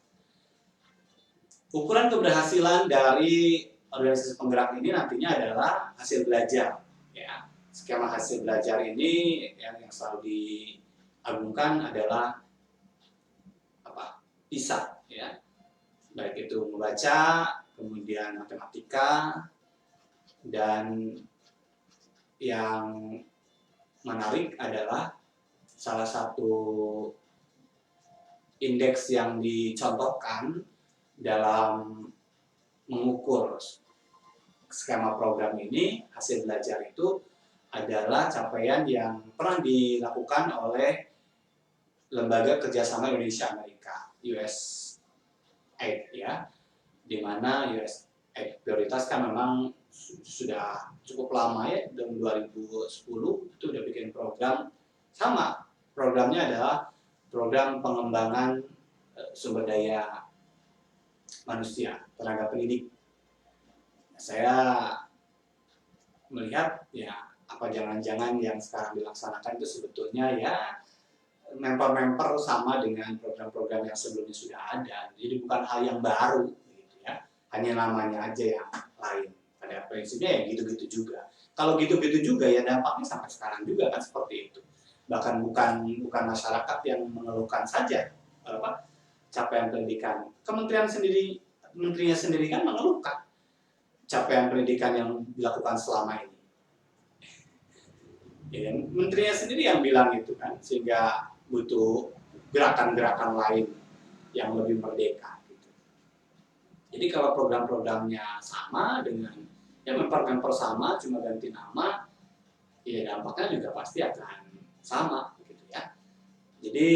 Ukuran keberhasilan dari organisasi penggerak ini nantinya adalah hasil belajar. Ya, skema hasil belajar ini yang selalu diagungkan adalah PISA, ya, baik itu membaca, kemudian matematika, dan yang menarik adalah salah satu indeks yang dicontohkan dalam mengukur skema program ini, hasil belajar itu adalah capaian yang pernah dilakukan oleh Lembaga Kerjasama Indonesia-Amerika, USAID ya, di mana USAID prioritas kan memang sudah cukup lama ya, tahun 2010 itu udah bikin program sama. Programnya adalah program pengembangan sumber daya manusia, tenaga pendidik. Saya melihat ya apa jangan-jangan yang sekarang dilaksanakan itu sebetulnya ya member-member sama dengan program-program yang sebelumnya sudah ada. Jadi bukan hal yang baru gitu ya. Hanya namanya aja yang lain. Pada prinsipnya ya gitu-gitu juga. Kalau gitu-gitu juga ya dampaknya sampai sekarang juga kan seperti itu. bahkan bukan masyarakat yang mengeluhkan saja capaian pendidikan. Menterinya sendiri kan mengeluhkan capaian pendidikan yang dilakukan selama ini. Ya, menterinya sendiri yang bilang itu kan, sehingga butuh gerakan-gerakan lain yang lebih merdeka. Gitu. Jadi kalau program-programnya sama dengan memper sama, cuma ganti nama, ya dampaknya juga pasti akan sama, gitu ya. Jadi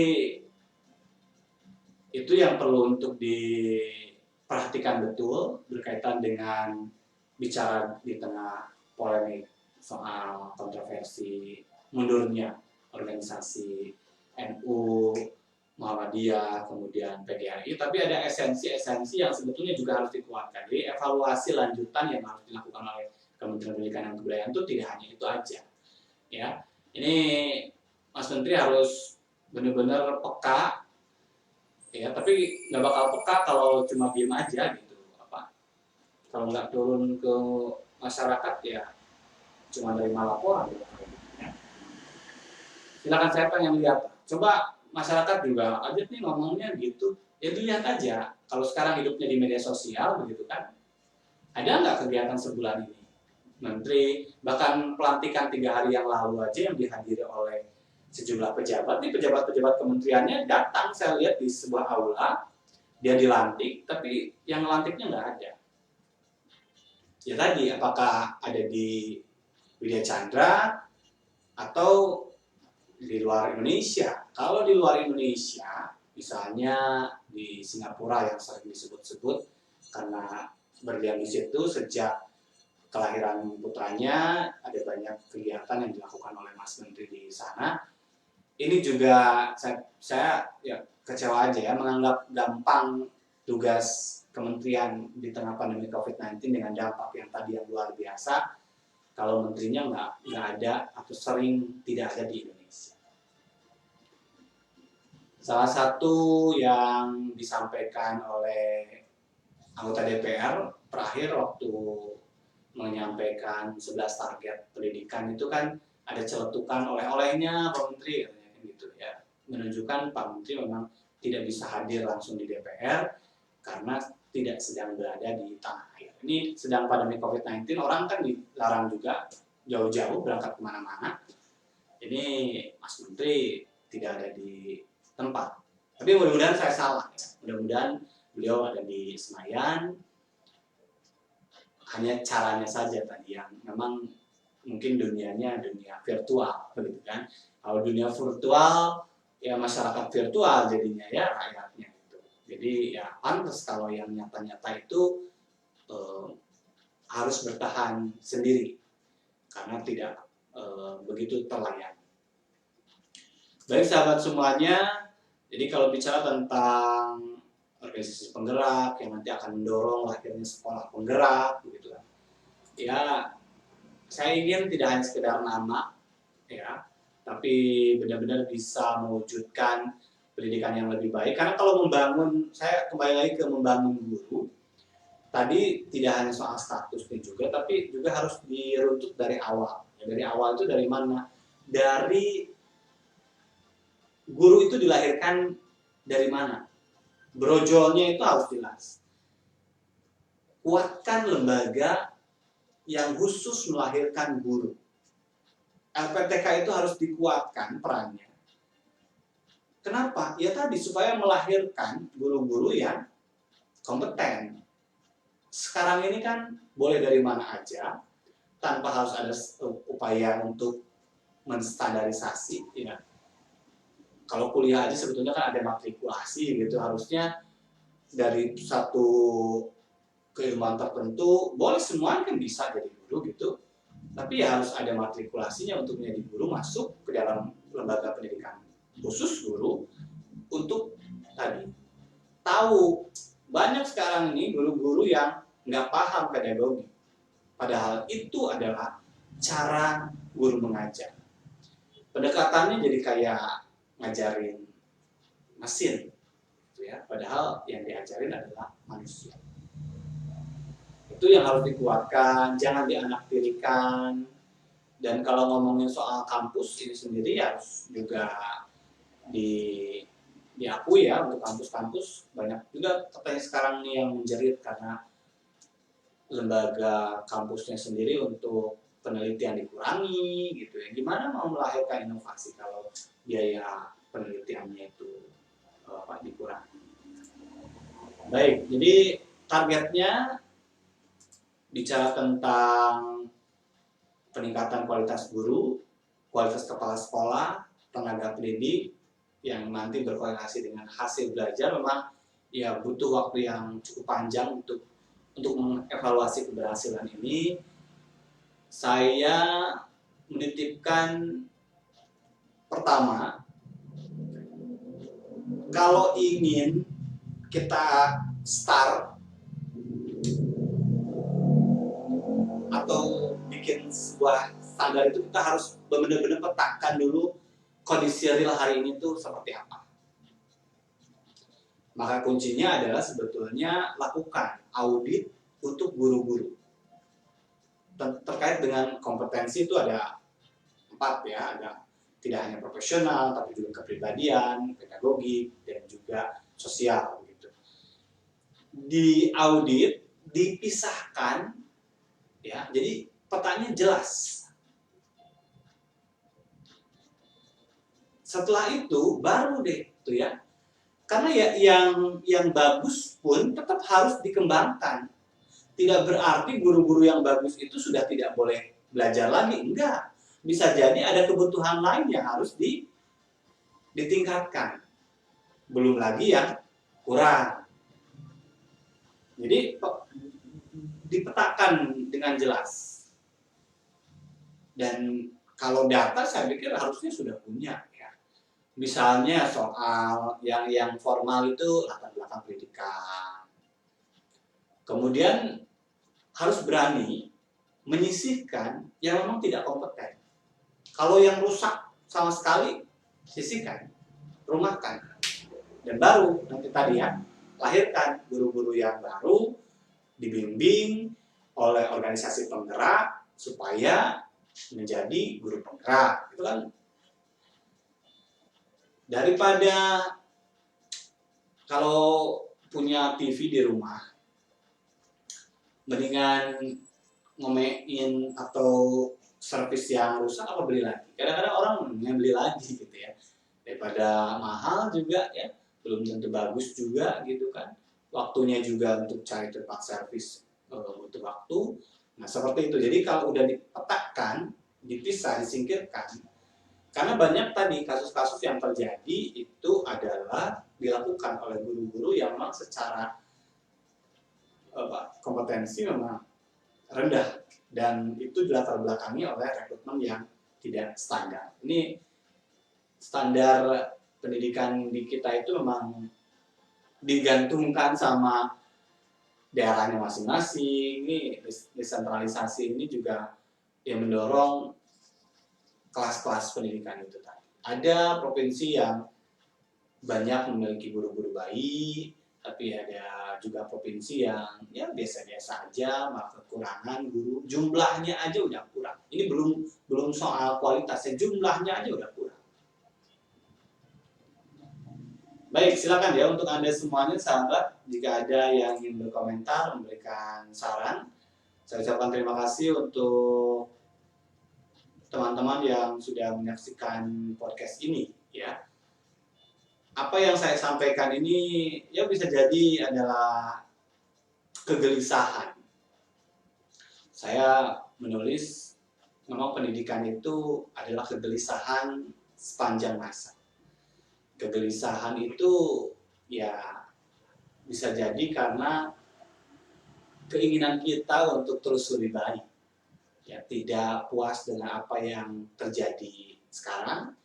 itu yang perlu untuk diperhatikan betul berkaitan dengan bicara di tengah polemik soal kontroversi mundurnya organisasi NU, Muhammadiyah, kemudian PGRI, tapi ada esensi-esensi yang sebetulnya juga harus dikuatkan. Jadi evaluasi lanjutan yang harus dilakukan oleh Kementerian Pendidikan dan Kebudayaan itu tidak hanya itu aja. Ya, ini Mas Menteri harus benar-benar peka, ya, tapi nggak bakal peka kalau cuma diem aja gitu. Kalau nggak turun ke masyarakat ya cuma nerima laporan. Silakan, saya pengen lihat. Coba masyarakat juga aja nih ngomongnya gitu. Ya dilihat aja. Kalau sekarang hidupnya di media sosial begitu kan, ada nggak kegiatan sebulan ini? Menteri, bahkan pelantikan 3 hari yang lalu aja yang dihadiri oleh sejumlah pejabat. Nih pejabat-pejabat kementeriannya datang, saya lihat di sebuah aula, dia dilantik, tapi yang lantiknya nggak ada. Ya tadi, apakah ada di Widya Chandra atau di luar Indonesia? Kalau di luar Indonesia, misalnya di Singapura yang sering disebut-sebut karena berdiam di situ sejak kelahiran putranya, ada banyak kegiatan yang dilakukan oleh Mas Menteri di sana. Ini juga saya ya kecewa aja ya, menganggap gampang tugas kementerian di tengah pandemi COVID-19 dengan dampak yang tadi yang luar biasa, kalau menterinya nggak ada atau sering tidak ada di Indonesia. Salah satu yang disampaikan oleh anggota DPR terakhir waktu menyampaikan 11 target pendidikan itu kan ada celetukan oleh-olehnya Pak Menteri gitu ya, menunjukkan Pak Menteri memang tidak bisa hadir langsung di DPR karena tidak sedang berada di tanah air. Ini sedang pandemi COVID-19, orang kan dilarang juga jauh-jauh berangkat kemana-mana. Ini Mas Menteri tidak ada di tempat. Tapi mudah-mudahan saya salah ya. Mudah-mudahan beliau ada di Senayan. Hanya caranya saja tadi yang memang mungkin dunianya dunia virtual, begitu kan? Kalau dunia virtual ya masyarakat virtual jadinya ya rakyatnya. Jadi ya pantas kalau yang nyata-nyata itu harus bertahan sendiri karena tidak begitu terlayani. Baik sahabat semuanya, jadi kalau bicara tentang organisasi penggerak yang nanti akan mendorong lahirnya sekolah penggerak, begitu kan? Ya, saya ingin tidak hanya sekedar nama, ya, tapi benar-benar bisa mewujudkan pendidikan yang lebih baik. Karena kalau membangun, saya kembali lagi ke membangun guru, tadi tidak hanya soal statusnya juga, tapi juga harus diruntut dari awal. Ya, dari awal itu dari mana? Dari guru itu dilahirkan dari mana? Brojolnya itu harus jelas. Kuatkan lembaga yang khusus melahirkan guru. LPTK itu harus dikuatkan perannya. Kenapa? Ya tadi supaya melahirkan guru-guru yang kompeten. Sekarang ini kan boleh dari mana aja, tanpa harus ada upaya untuk menstandarisasi. Ya. Kalau kuliah aja sebetulnya kan ada matrikulasi gitu, harusnya dari satu keilmuan tertentu, boleh semua kan bisa jadi guru gitu. Tapi ya harus ada matrikulasinya untuk menjadi guru, masuk ke dalam lembaga pendidikan khusus guru untuk tadi tahu. Banyak sekarang ini guru-guru yang nggak paham pedagogi, padahal itu adalah cara guru mengajar. Pendekatannya jadi kayak ngajarin mesin, gitu ya. Padahal yang diajarin adalah manusia. Itu yang harus dikuatkan, jangan dianaktirikan. Dan kalau ngomongin soal kampus ini sendiri harus juga di diakui ya, untuk kampus-kampus banyak juga katanya sekarang nih yang menjerit karena lembaga kampusnya sendiri untuk penelitian dikurangi gitu ya. Gimana mau melahirkan inovasi kalau biaya penelitiannya itu dikurangi. Baik, jadi targetnya bicara tentang peningkatan kualitas guru, kualitas kepala sekolah, tenaga pendidik yang nanti berkoordinasi dengan hasil belajar. Memang ya butuh waktu yang cukup panjang untuk mengevaluasi keberhasilan ini. Saya menitipkan pertama, kalau ingin kita start atau bikin sebuah standar itu, kita harus benar-benar petakan dulu kondisi real hari ini tuh seperti apa. Maka kuncinya adalah sebetulnya lakukan audit untuk guru-guru. Terkait dengan kompetensi itu ada 4 ya, ada tidak hanya profesional tapi juga kepribadian, pedagogik, dan juga sosial gitu. Di audit dipisahkan ya, jadi petanya jelas. Setelah itu baru deh tuh ya, karena ya yang bagus pun tetap harus dikembangkan. Tidak berarti guru-guru yang bagus itu sudah tidak boleh belajar lagi, enggak. Bisa jadi ada kebutuhan lain yang harus ditingkatkan. Belum lagi yang kurang. Jadi dipetakan dengan jelas. Dan kalau data saya pikir harusnya sudah punya ya. Misalnya soal yang formal itu latar belakang pendidikan. Kemudian harus berani menyisihkan yang memang tidak kompeten. Kalau yang rusak sama sekali, sisihkan, rumahkan. Dan baru nanti tadi ya, lahirkan guru-guru yang baru, dibimbing oleh organisasi penggerak supaya menjadi guru penggerak. Itu kan daripada kalau punya TV di rumah, mendingan ngomein atau servis yang rusak apa beli lagi. Kadang-kadang orang mendingan beli lagi gitu ya, daripada mahal juga ya, belum tentu bagus juga gitu kan. Waktunya juga untuk cari tempat servis butuh waktu. Nah seperti itu. Jadi kalau udah dipetakan, dipisah, disingkirkan, karena banyak tadi kasus-kasus yang terjadi itu adalah dilakukan oleh guru-guru yang memang secara kompetensi memang rendah, dan itu dilatar belakangi oleh rekrutmen yang tidak standar. Ini standar pendidikan di kita itu memang digantungkan sama daerahnya masing-masing. Ini desentralisasi ini juga yang mendorong kelas-kelas pendidikan itu tadi. Ada provinsi yang banyak memiliki guru-guru baik, tapi ada juga provinsi yang ya biasa-biasa aja, malah kekurangan guru. Jumlahnya aja udah kurang. Ini belum soal kualitasnya, jumlahnya aja udah kurang. Baik, silakan ya untuk Anda semuanya sahabat, jika ada yang ingin berkomentar, memberikan saran. Saya ucapkan terima kasih untuk teman-teman yang sudah menyaksikan podcast ini ya. Apa yang saya sampaikan ini ya bisa jadi adalah kegelisahan. Saya menulis memang pendidikan itu adalah kegelisahan sepanjang masa. Kegelisahan itu ya bisa jadi karena keinginan kita untuk terus lebih baik. Ya, tidak puas dengan apa yang terjadi sekarang.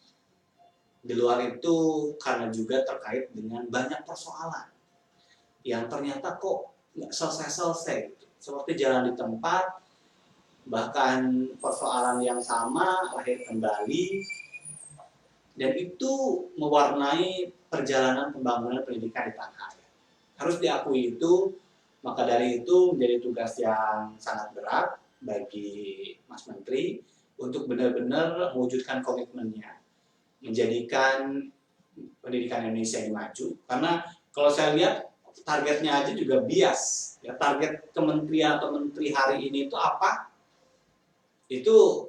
Di luar itu karena juga terkait dengan banyak persoalan yang ternyata kok nggak selesai-selesai gitu. Seperti jalan di tempat, bahkan persoalan yang sama lahir kembali, dan itu mewarnai perjalanan pembangunan pendidikan di tanah air. Harus diakui itu, maka dari itu menjadi tugas yang sangat berat bagi Mas Menteri untuk benar-benar mewujudkan komitmennya, menjadikan pendidikan Indonesia ini maju. Karena kalau saya lihat targetnya aja juga bias. Ya, target kementerian atau menteri hari ini itu apa? Itu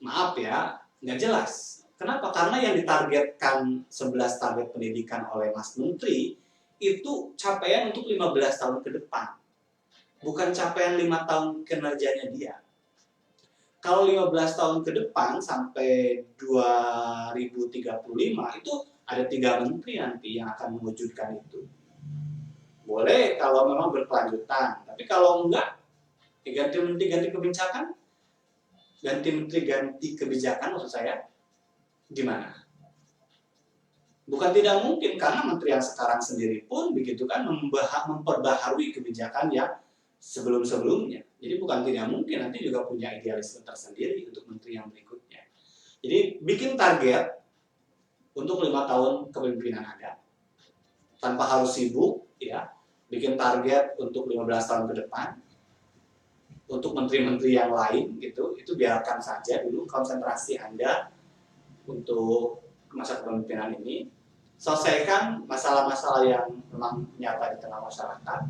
maaf ya, nggak jelas. Kenapa? Karena yang ditargetkan 11 target pendidikan oleh Mas Menteri itu capaian untuk 15 tahun ke depan. Bukan capaian 5 tahun kinerjanya dia. Kalau 15 tahun ke depan sampai 2035 itu ada 3 menteri nanti yang akan mewujudkan itu. Boleh kalau memang berkelanjutan, tapi kalau enggak, ganti menteri, ganti kebijakan, ganti menteri, ganti kebijakan maksud saya, gimana? Bukan tidak mungkin karena menteri yang sekarang sendiri pun begitu kan memperbaharui kebijakan yang sebelum-sebelumnya. Jadi bukan tidak mungkin nanti juga punya idealisme tersendiri untuk menteri yang berikutnya. Jadi bikin target untuk 5 tahun kepemimpinan Anda tanpa harus sibuk ya. Bikin target untuk 15 tahun ke depan untuk menteri-menteri yang lain gitu, itu biarkan saja dulu, konsentrasi Anda untuk masa kepemimpinan ini. Selesaikan masalah-masalah yang memang nyata di tengah masyarakat.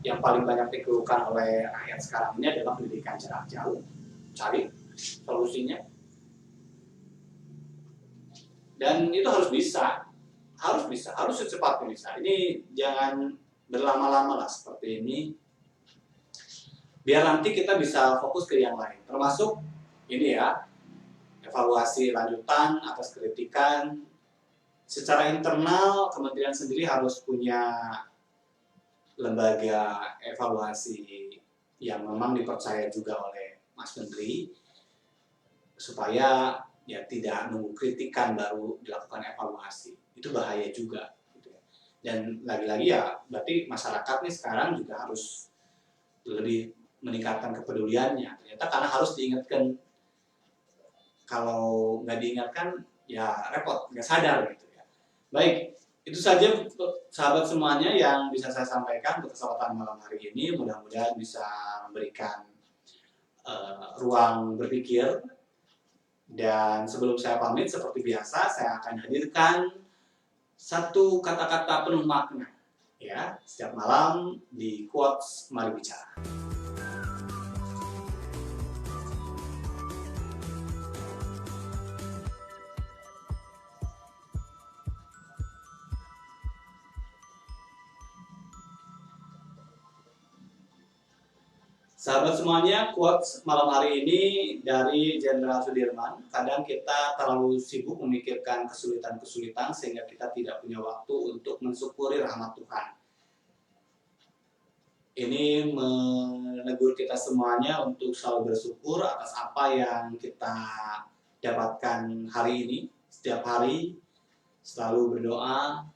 Yang paling banyak dikeluhkan oleh rakyat sekarang ini adalah pendidikan jarak jauh. Cari solusinya. Dan itu harus bisa, harus secepatnya bisa. Ini jangan berlama-lama lah seperti ini. Biar nanti kita bisa fokus ke yang lain. Termasuk ini ya, evaluasi lanjutan atas kritikan. Secara internal, kementerian sendiri harus punya lembaga evaluasi yang memang dipercaya juga oleh Mas Menteri, supaya ya tidak nunggu kritikan baru dilakukan evaluasi. Itu bahaya juga. Gitu ya. Dan lagi-lagi ya, berarti masyarakat nih sekarang juga harus lebih meningkatkan kepeduliannya. Ternyata karena harus diingatkan. Kalau nggak diingatkan, ya repot, nggak sadar gitu ya. Baik, itu saja sahabat semuanya yang bisa saya sampaikan untuk kesempatan malam hari ini. Mudah-mudahan bisa memberikan ruang berpikir. Dan sebelum saya pamit, seperti biasa, saya akan hadirkan satu kata-kata penuh makna. Ya, setiap malam di Quotes Mari Bicara. Sahabat semuanya, quotes malam hari ini dari Jenderal Sudirman. Kadang kita terlalu sibuk memikirkan kesulitan-kesulitan sehingga kita tidak punya waktu untuk mensyukuri rahmat Tuhan. Ini menegur kita semuanya untuk selalu bersyukur atas apa yang kita dapatkan hari ini. Setiap hari selalu berdoa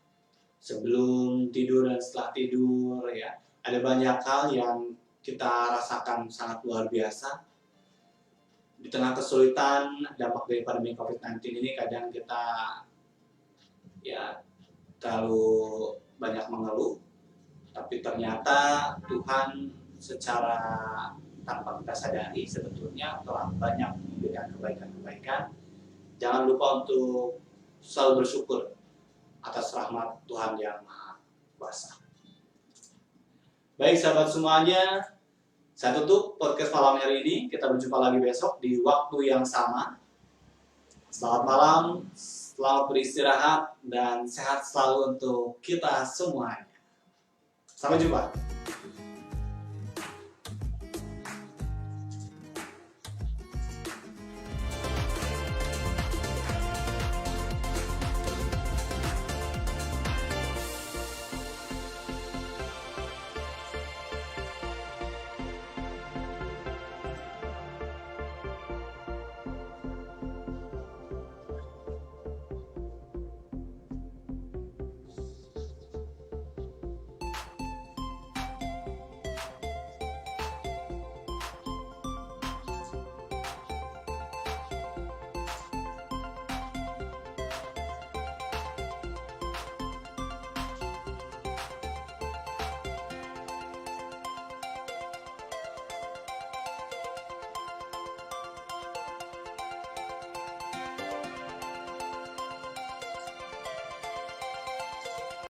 sebelum tidur dan setelah tidur ya. Ada banyak hal yang kita rasakan sangat luar biasa. Di tengah kesulitan dampak dari pandemi COVID-19 ini kadang kita ya terlalu banyak mengeluh, tapi ternyata Tuhan secara tanpa kita sadari sebetulnya telah banyak memberikan kebaikan-kebaikan. Jangan lupa untuk selalu bersyukur atas rahmat Tuhan yang Maha Kuasa. Baik sahabat semuanya, saya tutup podcast malam hari ini. Kita berjumpa lagi besok di waktu yang sama. Selamat malam, selamat beristirahat, dan sehat selalu untuk kita semuanya. Sampai jumpa.